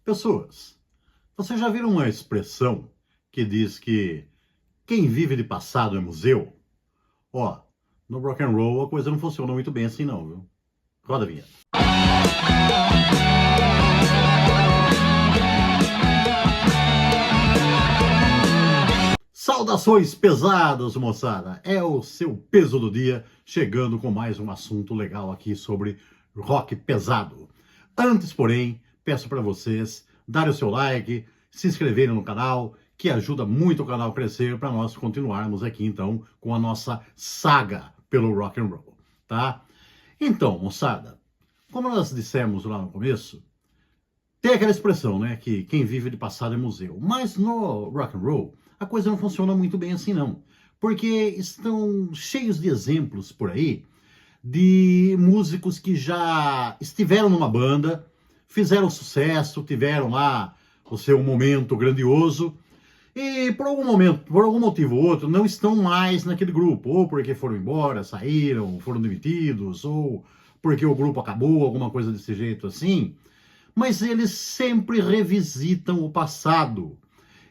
Pessoas, vocês já viram uma expressão que diz que quem vive de passado é museu? Ó, no rock and roll a coisa não funciona muito bem assim não, viu? Roda a vinheta. Saudações pesadas, moçada! É o seu peso do dia, chegando com mais um assunto legal aqui sobre rock pesado. Antes, porém, peço para vocês darem o seu like, se inscreverem no canal, que ajuda muito o canal a crescer para nós continuarmos aqui, então, com a nossa saga pelo rock and roll, tá? Então, moçada, como nós dissemos lá no começo, tem aquela expressão, né, que quem vive de passado é museu. Mas no rock and roll, a coisa não funciona muito bem assim, não. Porque estão cheios de exemplos por aí de músicos que já estiveram numa banda, fizeram sucesso, tiveram lá o seu momento grandioso, e por algum momento, por algum motivo ou outro, não estão mais naquele grupo, ou porque foram embora, saíram, foram demitidos, ou porque o grupo acabou, alguma coisa desse jeito assim. Mas eles sempre revisitam o passado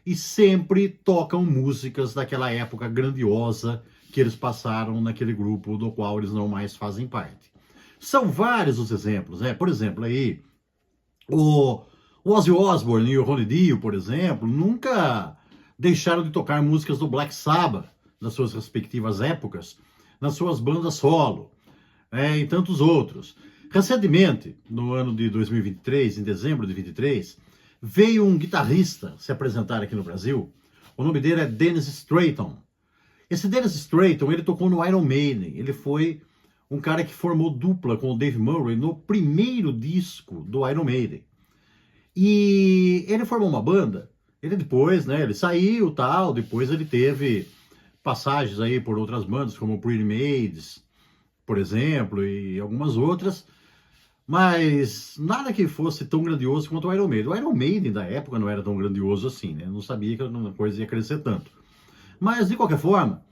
e sempre tocam músicas daquela época grandiosa que eles passaram naquele grupo do qual eles não mais fazem parte. São vários os exemplos, né? Por exemplo, aí, o Ozzy Osbourne e o Ronnie Dio, por exemplo, nunca deixaram de tocar músicas do Black Sabbath nas suas respectivas épocas, nas suas bandas solo, e tantos outros. Recentemente, no ano de 2023, em dezembro de 23, veio um guitarrista se apresentar aqui no Brasil. O nome dele é Dennis Stratton. Esse Dennis Stratton, ele tocou no Iron Maiden. Ele foi um cara que formou dupla com o Dave Murray no primeiro disco do Iron Maiden. E ele formou uma banda. Ele depois, né, ele saiu tal, depois ele teve passagens aí por outras bandas, como Pretty Maids, por exemplo, e algumas outras. Mas nada que fosse tão grandioso quanto o Iron Maiden. O Iron Maiden da época não era tão grandioso assim, né? Não sabia que a coisa ia crescer tanto. Mas, de qualquer forma,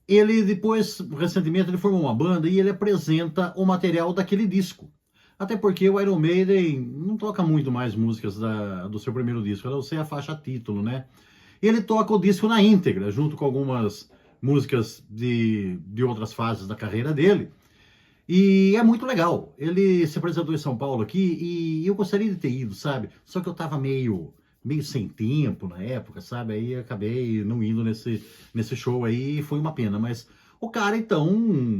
ele depois, recentemente, ele formou uma banda e ele apresenta o material daquele disco. Até porque o Iron Maiden não toca muito mais músicas do seu primeiro disco, a não ser a faixa título, né? Ele toca o disco na íntegra, junto com algumas músicas de outras fases da carreira dele. E é muito legal. Ele se apresentou em São Paulo aqui e eu gostaria de ter ido, sabe? Só que eu tava meio sem tempo na época, sabe? Aí acabei não indo nesse show aí e foi uma pena. Mas o cara, então,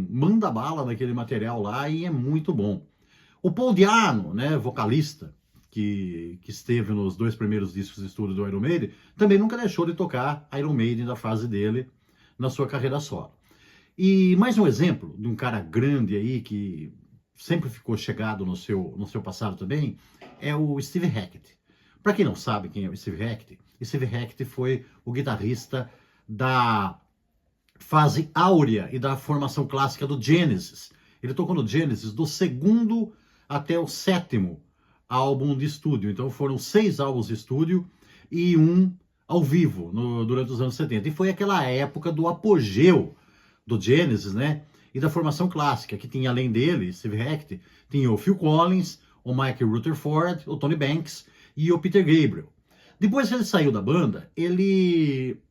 manda bala naquele material lá e é muito bom. O Paul Di'Anno, né, vocalista, que esteve nos dois primeiros discos de estúdio do Iron Maiden, também nunca deixou de tocar Iron Maiden da fase dele na sua carreira solo. E mais um exemplo de um cara grande aí que sempre ficou chegado no seu passado também é o Steve Hackett. Para quem não sabe quem é o Steve Hackett foi o guitarrista da fase áurea e da formação clássica do Genesis. Ele tocou no Genesis do segundo até o sétimo álbum de estúdio. Então foram 6 álbuns de estúdio e um ao vivo durante os anos 70. E foi aquela época do apogeu do Genesis, né? E da formação clássica, que tinha além dele, Steve Hackett, tinha o Phil Collins, o Mike Rutherford, o Tony Banks e o Peter Gabriel. Depois que ele saiu da banda, ele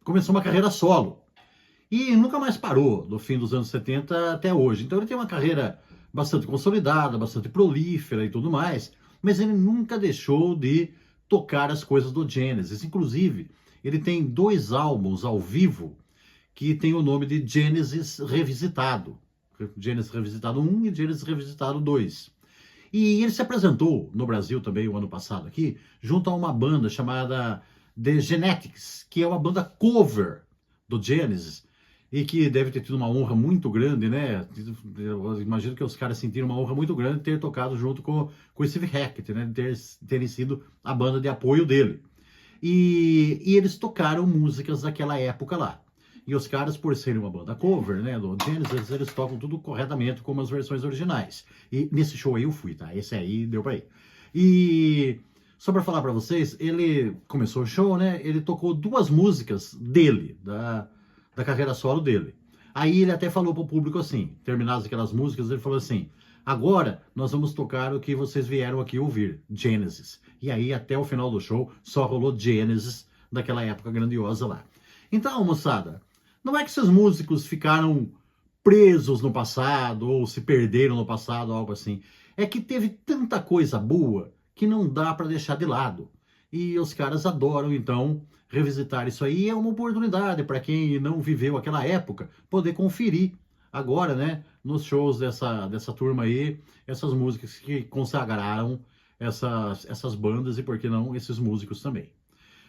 começou uma carreira solo. E nunca mais parou, do fim dos anos 70 até hoje. Então ele tem uma carreira bastante consolidada, bastante prolífera e tudo mais, mas ele nunca deixou de tocar as coisas do Genesis. Inclusive, ele tem 2 álbuns ao vivo que tem o nome de Genesis Revisitado. Genesis Revisitado 1 e Genesis Revisitado 2. E ele se apresentou no Brasil também o ano passado aqui, junto a uma banda chamada The Genetics, que é uma banda cover do Genesis, e que deve ter tido uma honra muito grande, né? Eu imagino que os caras sentiram uma honra muito grande de ter tocado junto com o Steve Hackett, né? De terem sido a banda de apoio dele. E eles tocaram músicas daquela época lá. E os caras, por serem uma banda cover, né, do Genesis, eles tocam tudo corretamente como as versões originais. E nesse show aí eu fui, tá? Esse aí deu pra ir. E só pra falar pra vocês, ele começou o show, né? Ele tocou 2 músicas dele, da carreira solo dele. Aí ele até falou pro público assim, terminadas aquelas músicas, ele falou assim: agora nós vamos tocar o que vocês vieram aqui ouvir, Genesis. E aí, até o final do show, só rolou Genesis daquela época grandiosa lá. Então, moçada, não é que esses músicos ficaram presos no passado ou se perderam no passado, algo assim. É que teve tanta coisa boa que não dá para deixar de lado. E os caras adoram, então, revisitar isso aí. É uma oportunidade para quem não viveu aquela época poder conferir agora, né, nos shows dessa turma aí, essas músicas que consagraram essas bandas e, por que não, esses músicos também.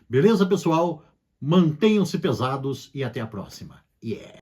Beleza, pessoal? Mantenham-se pesados e até a próxima. Yeah!